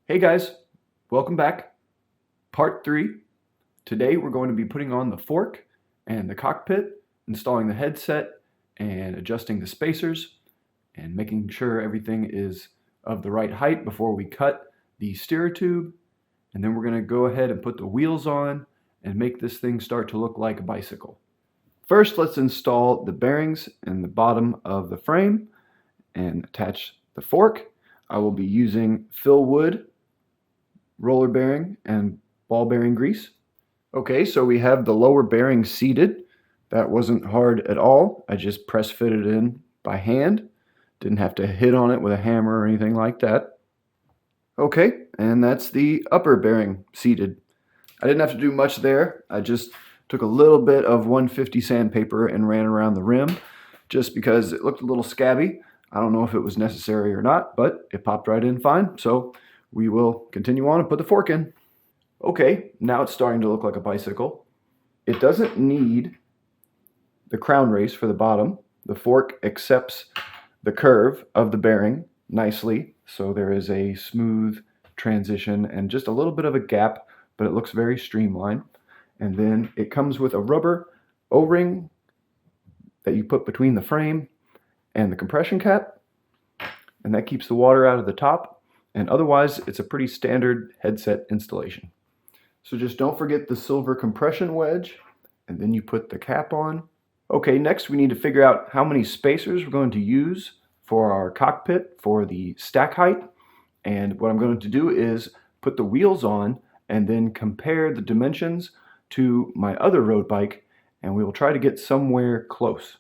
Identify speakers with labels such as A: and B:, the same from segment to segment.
A: Hey guys, welcome back. Part 3. Today we're going to be putting on the fork and the cockpit, installing the headset and adjusting the spacers and making sure everything is of the right height before we cut the steer tube. And then we're going to go ahead and put the wheels on and make this thing start to look like a bicycle. First, let's install the bearings in the bottom of the frame and attach the fork. I will be using Fill Wood roller bearing and ball bearing grease. Okay, so we have the lower bearing seated. That wasn't hard at all. I just press fitted it in by hand. Didn't have to hit on it with a hammer or anything like that. Okay, and that's the upper bearing seated. I didn't have to do much there. I just took a little bit of 150 sandpaper and ran around the rim just because it looked a little scabby. I don't know if it was necessary or not, but it popped right in fine. So we will continue on and put the fork in. Okay, now it's starting to look like a bicycle. It doesn't need the crown race for the bottom. The fork accepts the curve of the bearing nicely, so there is a smooth transition and just a little bit of a gap, but it looks very streamlined. And then it comes with a rubber O-ring that you put between the frame and the compression cap, and that keeps the water out of the top. And otherwise, it's a pretty standard headset installation. So just don't forget the silver compression wedge, and then you put the cap on. Okay, next we need to figure out how many spacers we're going to use for our cockpit for the stack height. And what I'm going to do is put the wheels on and then compare the dimensions to my other road bike, and we will try to get somewhere close.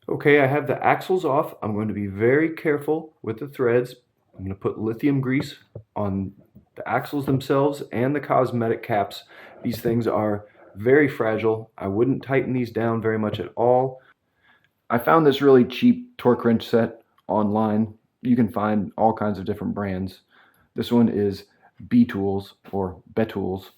A: Okay, I have the axles off. I'm going to be very careful with the threads. I'm going to put lithium grease on the axles themselves and the cosmetic caps. These things are very fragile. I wouldn't tighten these down very much at all. I found this really cheap torque wrench set online. You can find all kinds of different brands. This one is B-Tools or Betools.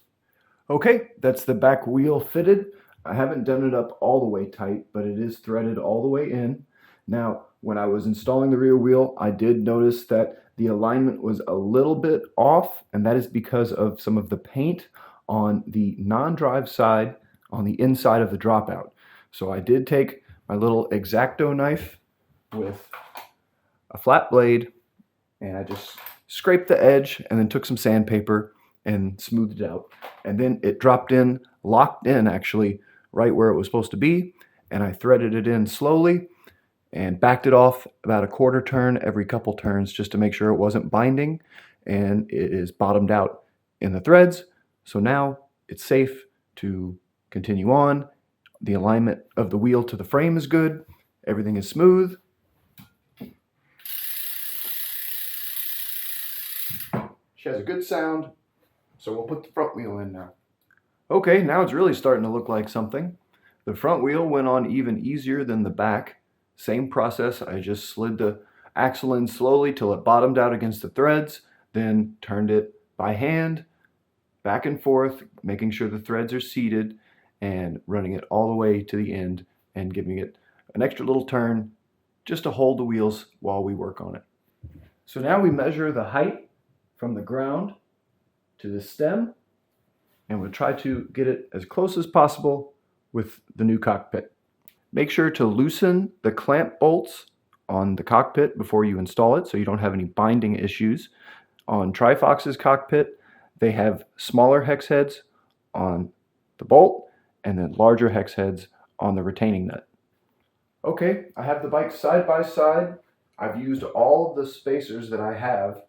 A: Okay, that's the back wheel fitted. I haven't done it up all the way tight, but it is threaded all the way in. Now, when I was installing the rear wheel, I did notice that the alignment was a little bit off, and that is because of some of the paint on the non-drive side on the inside of the dropout. So I did take my little X-Acto knife with a flat blade, and I just scraped the edge and then took some sandpaper and smoothed it out. And then it dropped in, locked in actually, right where it was supposed to be, and I threaded it in slowly and backed it off about a quarter turn every couple turns just to make sure it wasn't binding, and it is bottomed out in the threads. So now it's safe to continue on. The alignment of the wheel to the frame is good. Everything is smooth. She has a good sound, so we'll put the front wheel in now. Okay, now it's really starting to look like something. The front wheel went on even easier than the back. Same process, I just slid the axle in slowly till it bottomed out against the threads, then turned it by hand, back and forth, making sure the threads are seated, and running it all the way to the end and giving it an extra little turn just to hold the wheels while we work on it. So now we measure the height from the ground to the stem, and we'll try to get it as close as possible with the new cockpit. Make sure to loosen the clamp bolts on the cockpit before you install it so you don't have any binding issues. On Trifox's cockpit, they have smaller hex heads on the bolt and then larger hex heads on the retaining nut. Okay, I have the bike side by side. I've used all of the spacers that I have,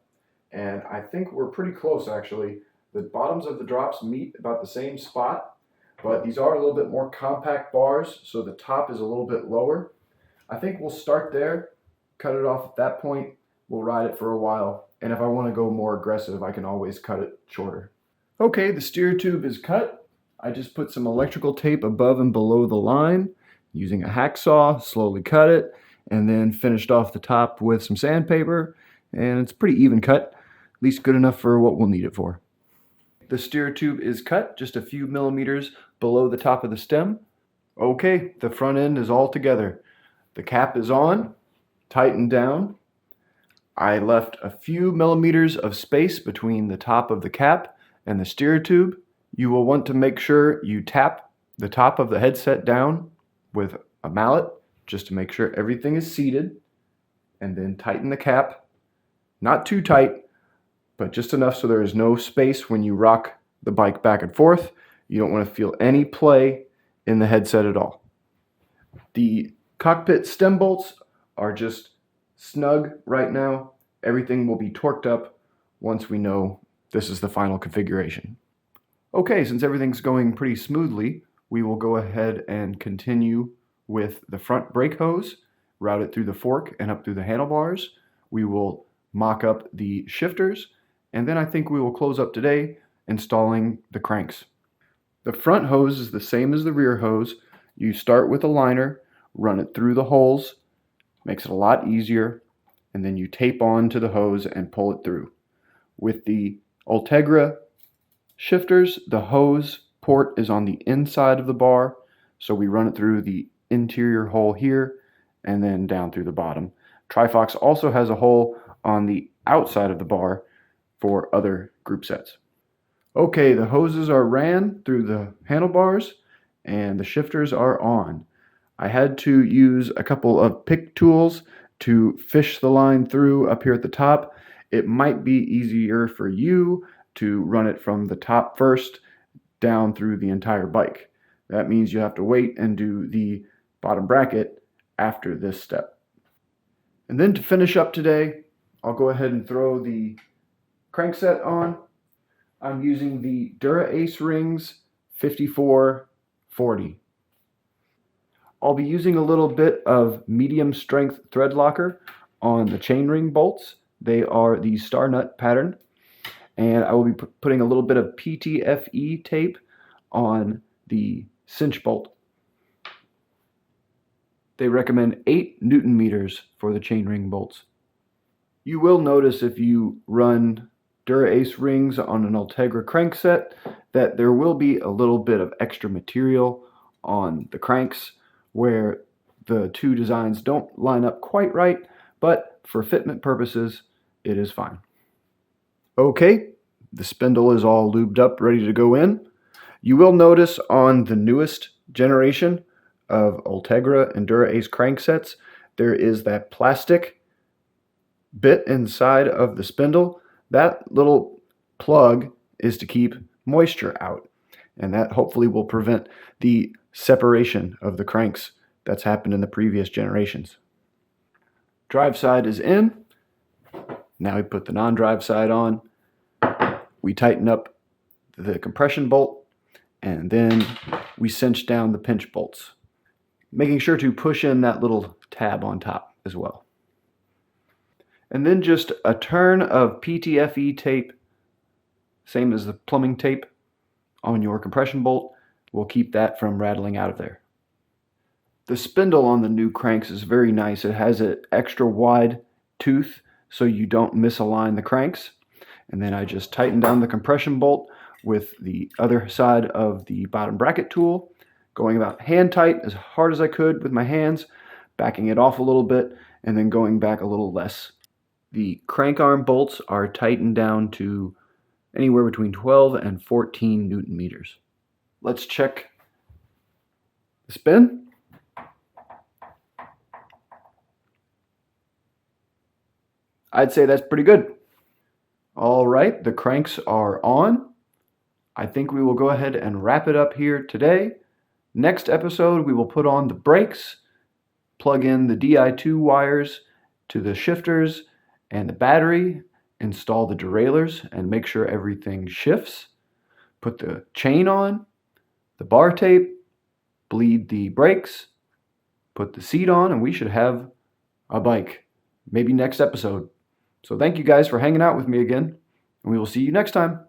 A: and I think we're pretty close actually. The bottoms of the drops meet about the same spot, but these are a little bit more compact bars, so the top is a little bit lower. I think we'll start there, cut it off at that point. We'll ride it for a while, and if I want to go more aggressive, I can always cut it shorter. Okay, the steer tube is cut. I just put some electrical tape above and below the line, using a hacksaw, slowly cut it, and then finished off the top with some sandpaper, and it's pretty even cut, at least good enough for what we'll need it for. The steer tube is cut just a few millimeters below the top of the stem. Okay, the front end is all together. The cap is on, tightened down. I left a few millimeters of space between the top of the cap and the steer tube. You will want to make sure you tap the top of the headset down with a mallet just to make sure everything is seated, and then tighten the cap. Not too tight, but just enough so there is no space when you rock the bike back and forth. You don't want to feel any play in the headset at all. The cockpit stem bolts are just snug right now. Everything will be torqued up once we know this is the final configuration. Okay, since everything's going pretty smoothly, we will go ahead and continue with the front brake hose, route it through the fork and up through the handlebars. We will mock up the shifters, and then I think we will close up today installing the cranks. The front hose is the same as the rear hose. You start with a liner, run it through the holes, makes it a lot easier, and then you tape on to the hose and pull it through. With the Ultegra shifters, the hose port is on the inside of the bar, so we run it through the interior hole here and then down through the bottom. Trifox also has a hole on the outside of the bar for other group sets. Okay, the hoses are ran through the handlebars and the shifters are on. I had to use a couple of pick tools to fish the line through up here at the top. It might be easier for you to run it from the top first down through the entire bike. That means you have to wait and do the bottom bracket after this step. And then to finish up today, I'll go ahead and throw the crankset on. I'm using the Dura Ace Rings 5440. I'll be using a little bit of medium strength thread locker on the chainring bolts. They are the star nut pattern. And I will be putting a little bit of PTFE tape on the cinch bolt. They recommend 8 Newton meters for the chainring bolts. You will notice if you run Dura Ace rings on an Ultegra crankset that there will be a little bit of extra material on the cranks where the two designs don't line up quite right, but for fitment purposes, it is fine. Okay, the spindle is all lubed up, ready to go in. You will notice on the newest generation of Ultegra and Dura Ace cranksets, there is that plastic bit inside of the spindle. That little plug is to keep moisture out, and that hopefully will prevent the separation of the cranks that's happened in the previous generations. Drive side is in. Now we put the non-drive side on. We tighten up the compression bolt, and then we cinch down the pinch bolts, making sure to push in that little tab on top as well. And then just a turn of PTFE tape, same as the plumbing tape, on your compression bolt will keep that from rattling out of there. The spindle on the new cranks is very nice. It has an extra wide tooth so you don't misalign the cranks. And then I just tighten down the compression bolt with the other side of the bottom bracket tool, going about hand tight as hard as I could with my hands, backing it off a little bit, and then going back a little less. The crank arm bolts are tightened down to anywhere between 12 and 14 Newton meters. Let's check the spin. I'd say that's pretty good. All right, the cranks are on. I think we will go ahead and wrap it up here today. Next episode, we will put on the brakes, plug in the Di2 wires to the shifters and the battery, install the derailleurs and make sure everything shifts, put the chain on, the bar tape, bleed the brakes, put the seat on, and we should have a bike, maybe next episode. So thank you guys for hanging out with me again, and we will see you next time.